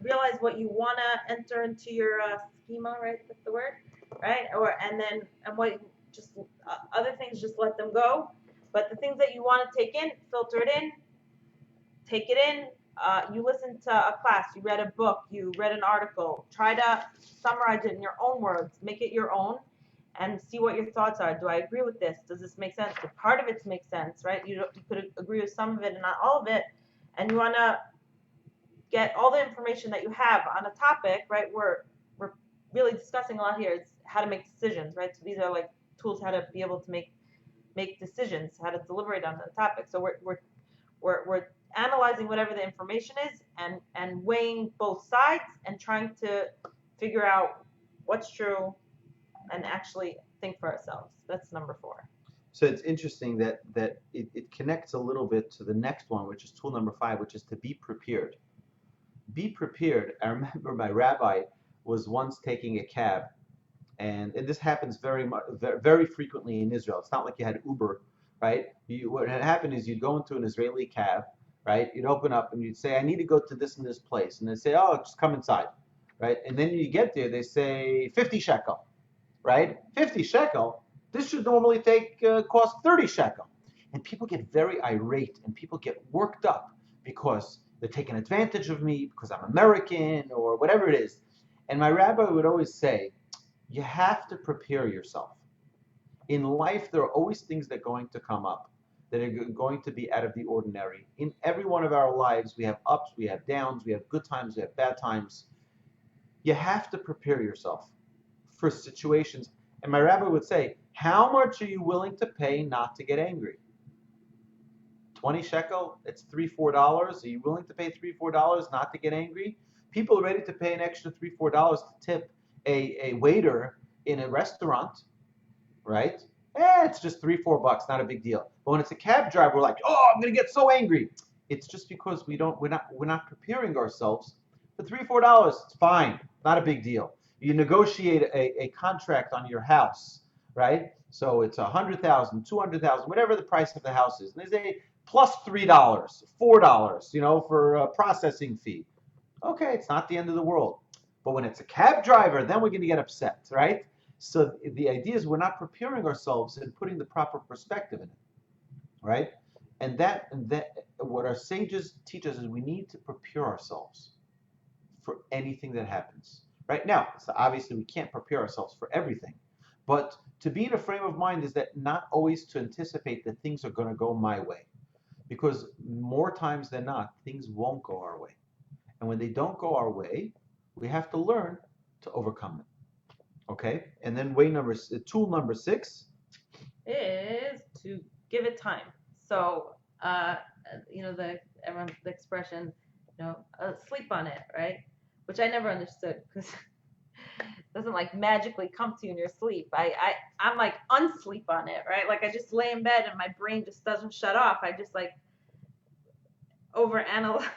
[SPEAKER 2] realize what you want to enter into your schema, right? That's the word, right? And what just other things, just let them go. But the things that you want to take in, filter it in, take it in. You listened to a class, you read a book, you read an article. Try to summarize it in your own words, make it your own, and see what your thoughts are. Do I agree with this? Does this make sense? Do part of it make sense, right? You could agree with some of it and not all of it, and you want to get all the information that you have on a topic, right? We're really discussing a lot here is how to make decisions, right? So these are like tools how to be able to make decisions, how to deliberate on the topic. So we're analyzing whatever the information is and weighing both sides and trying to figure out what's true and actually think for ourselves. That's number 4.
[SPEAKER 1] So it's interesting that it connects a little bit to the next one, which is tool number 5, which is to be prepared. Be prepared. I remember my rabbi was once taking a cab, and this happens very frequently in Israel. It's not like you had Uber, right? What had happened is you'd go into an Israeli cab, right? You'd open up and you'd say, I need to go to this and this place. And they'd say, oh, just come inside, right? And then you get there, they say 50 shekel, right? 50 shekel? This should normally cost 30 shekel. And people get very irate and people get worked up because they're taking advantage of me because I'm American or whatever it is. And my rabbi would always say, you have to prepare yourself. In life, there are always things that are going to come up that are going to be out of the ordinary. In every one of our lives, we have ups, we have downs, we have good times, we have bad times. You have to prepare yourself for situations. And my rabbi would say, how much are you willing to pay not to get angry? 20 shekel, it's $3-4. Are you willing to pay $3-4 not to get angry? People are ready to pay an extra $3-4 to tip a waiter in a restaurant, right? It's just $3-4, not a big deal. But when it's a cab driver, we're like, oh, I'm gonna get so angry. It's just because we're not preparing ourselves for $3-4. It's fine, not a big deal. You negotiate a contract on your house, right? So it's $100,000, $200,000, whatever the price of the house is. And they say plus $3, $4, for a processing fee. Okay, it's not the end of the world. But when it's a cab driver, then we're going to get upset, right? So the idea is we're not preparing ourselves and putting the proper perspective in it, right? And that what our sages teach us is we need to prepare ourselves for anything that happens. Right now, so obviously we can't prepare ourselves for everything, but to be in a frame of mind is that not always to anticipate that things are going to go my way, because more times than not, things won't go our way. And when they don't go our way, we have to learn to overcome them. Okay? And then tool number 6
[SPEAKER 2] is to give it time. So, the expression, sleep on it, right? Which I never understood because it doesn't like magically come to you in your sleep. I'm like unsleep on it, right? Like I just lay in bed and my brain just doesn't shut off. I just like overanalyze.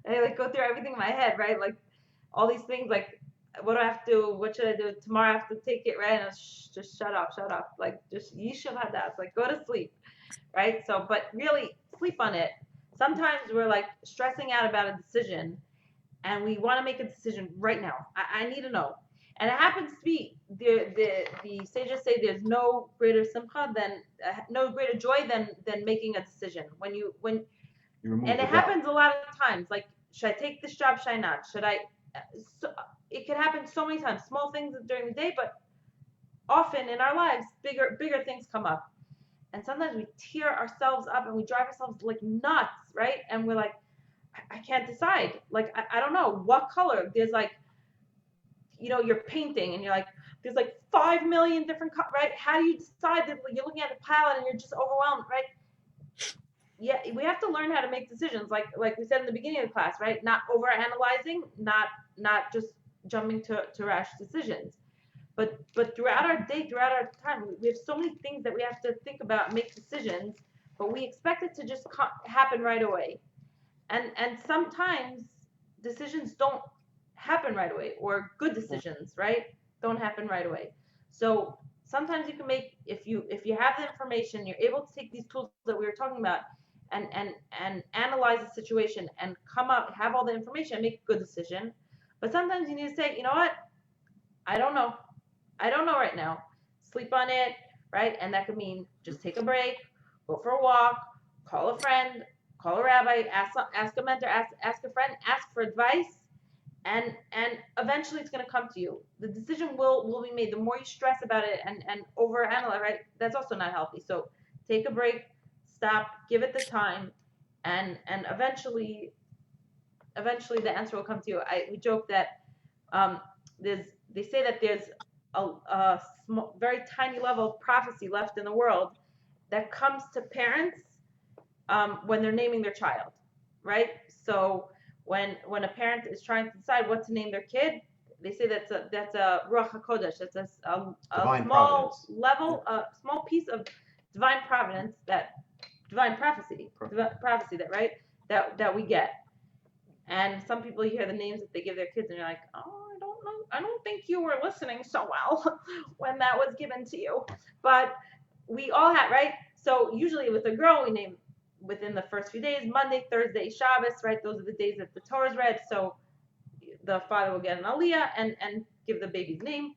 [SPEAKER 2] I like go through everything in my head, right? Like all these things, like what should I do tomorrow? I have to take it, right? And just shut off. Like just yeshiva das, like go to sleep, right? So, but really sleep on it. Sometimes we're like stressing out about a decision and we want to make a decision right now. I need to know. And it happens to be the sages say there's no greater simcha no greater joy than making a decision. When you remove and it happens a lot of times. Like, should I take this job? Should I not? Should I? So, it can happen so many times. Small things during the day, but often in our lives, bigger things come up. And sometimes we tear ourselves up and we drive ourselves like nuts, right? And we're like, I can't decide. Like, I don't know what color. There's like, you're painting and you're like, there's like 5 million different colors, right? How do you decide that you're looking at a palette and you're just overwhelmed, right? Yeah, we have to learn how to make decisions, like we said in the beginning of the class, right? Not over analyzing, not just jumping to rash decisions. But throughout our day, throughout our time, we have so many things that we have to think about, make decisions, but we expect it to just happen right away. And sometimes decisions don't happen right away, or good decisions, right, don't happen right away. So sometimes you can make, if you have the information, you're able to take these tools that we were talking about and analyze the situation and come up, have all the information and make a good decision. But sometimes you need to say, you know what, I don't know. I don't know right now. Sleep on it, right? And that could mean just take a break, go for a walk, call a friend, call a rabbi, ask a mentor, ask a friend, ask for advice, and eventually it's going to come to you. The decision will be made. The more you stress about it and overanalyze, right? That's also not healthy. So take a break, stop, give it the time, and eventually the answer will come to you. We joke that they say that there's a small, very tiny level of prophecy left in the world that comes to parents when they're naming their child, right? So when a parent is trying to decide what to name their kid, they say that's a ruach hakodesh. That's a
[SPEAKER 1] Divine
[SPEAKER 2] small
[SPEAKER 1] providence.
[SPEAKER 2] level, a small piece of divine providence, that divine prophecy that, right, that we get. And some people, you hear the names that they give their kids, and you're like, oh, I don't know. I don't think you were listening so well when that was given to you. But we all have, right? So usually with a girl, we name within the first few days, Monday, Thursday, Shabbos, right? Those are the days that the Torah is read. So the father will get an aliyah and give the baby's name.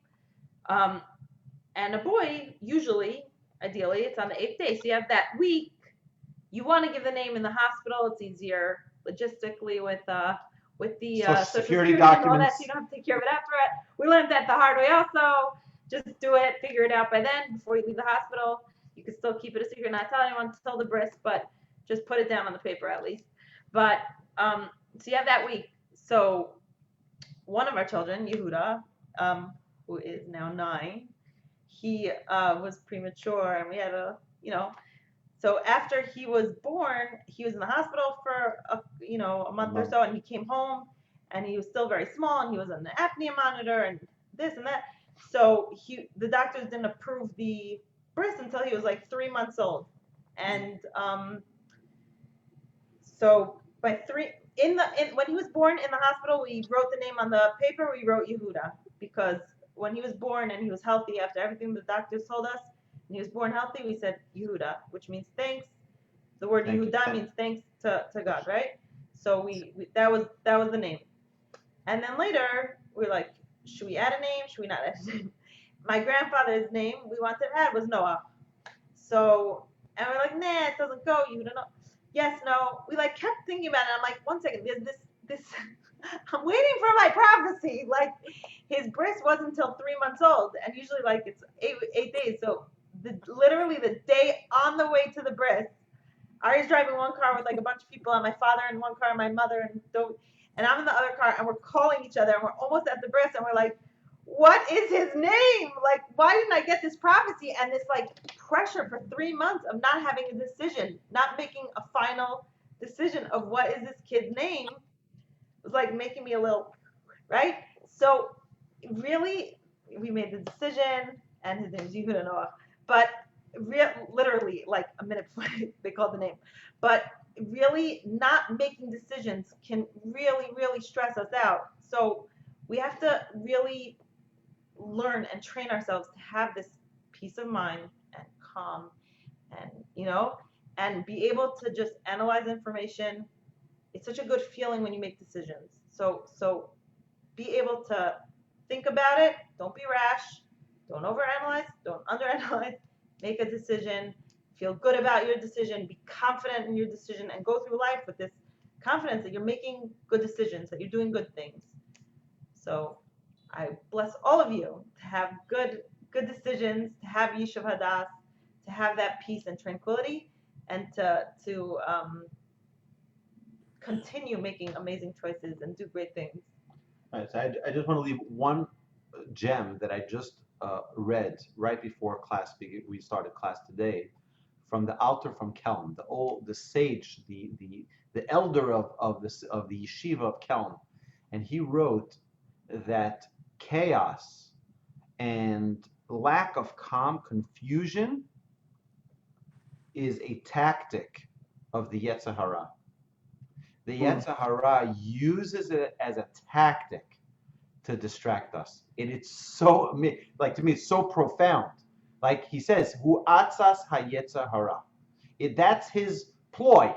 [SPEAKER 2] And a boy, usually, ideally, it's on the 8th day. So you have that week. You want to give the name in the hospital. It's easier logistically with the social security documents and all that, so you don't have to take care of it after it. We learned that the hard way also. Just do it, figure it out by then before you leave the hospital. You can still keep it a secret, not tell anyone until the bris, but just put it down on the paper at least. But so you have that week. So one of our children, Yehuda, who is now 9, he was premature, and we had so after he was born, he was in the hospital for a month or so, and he came home, and he was still very small, and he was on the apnea monitor and this and that. So the doctors didn't approve the birth until he was like 3 months old, and so by when he was born in the hospital, we wrote the name on the paper. We wrote Yehuda because when he was born and he was healthy, after everything the doctors told us, and he was born healthy, we said Yehuda, which means thanks. The word Yehuda means thanks to God, right? So we that was the name. And then later we're like, should we add a name? Should we not add a name? My grandfather's name we wanted to add was Noah. So, and we're like, nah, it doesn't go. You don't know. Yes, no. We like kept thinking about it. I'm like, one second, there's this. I'm waiting for my prophecy. Like, his bris wasn't until 3 months old, and usually like it's eight days. So literally the day on the way to the bris, Aryeh's driving one car with like a bunch of people, and my father in one car, and my mother, and I'm in the other car, and we're calling each other, and we're almost at the bris, and we're like, what is his name? Like, why didn't I get this prophecy? And this like pressure for 3 months of not having a decision, not making a final decision of what is this kid's name, was like making me a little, right? So really, we made the decision, and his name's Yehuda Noah. But literally, like a minute before they called the name. But really, not making decisions can really, really stress us out. So we have to really learn and train ourselves to have this peace of mind and calm, and and be able to just analyze information. It's such a good feeling when you make decisions. So be able to think about it. Don't be rash. Don't overanalyze. Don't underanalyze. Make a decision. Feel good about your decision. Be confident in your decision, and go through life with this confidence that you're making good decisions, that you're doing good things. So I bless all of you to have good decisions, to have Yishuv Hadas, to have that peace and tranquility, and to continue making amazing choices and do great things.
[SPEAKER 1] All right, so I just want to leave one gem that I just read right before we started class today, from the Alter from Kelm, the sage, the elder of the yeshiva of Kelm, and he wrote that chaos and lack of calm, confusion, is a tactic of the Yetzer Hara. The Yetzer Hara uses it as a tactic to distract us. And it's so, like, to me, it's so profound. Like he says, Hu atzas hayetzer hara. That's his ploy.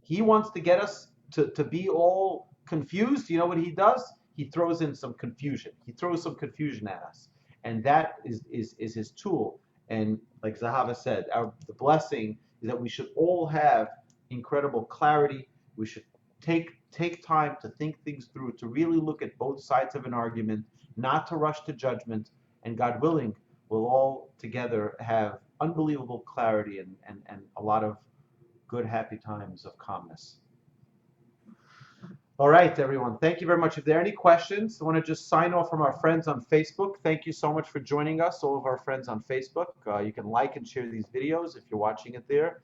[SPEAKER 1] He wants to get us to be all confused. You know what he does? He throws in some confusion. He throws some confusion at us. And that is his tool. And like Zehava said, the blessing is that we should all have incredible clarity. We should take time to think things through, to really look at both sides of an argument, not to rush to judgment, and God willing, we'll all together have unbelievable clarity and a lot of good, happy times of calmness. All right, everyone. Thank you very much. If there are any questions, I want to just sign off from our friends on Facebook. Thank you so much for joining us, all of our friends on Facebook. You can like and share these videos if you're watching it there.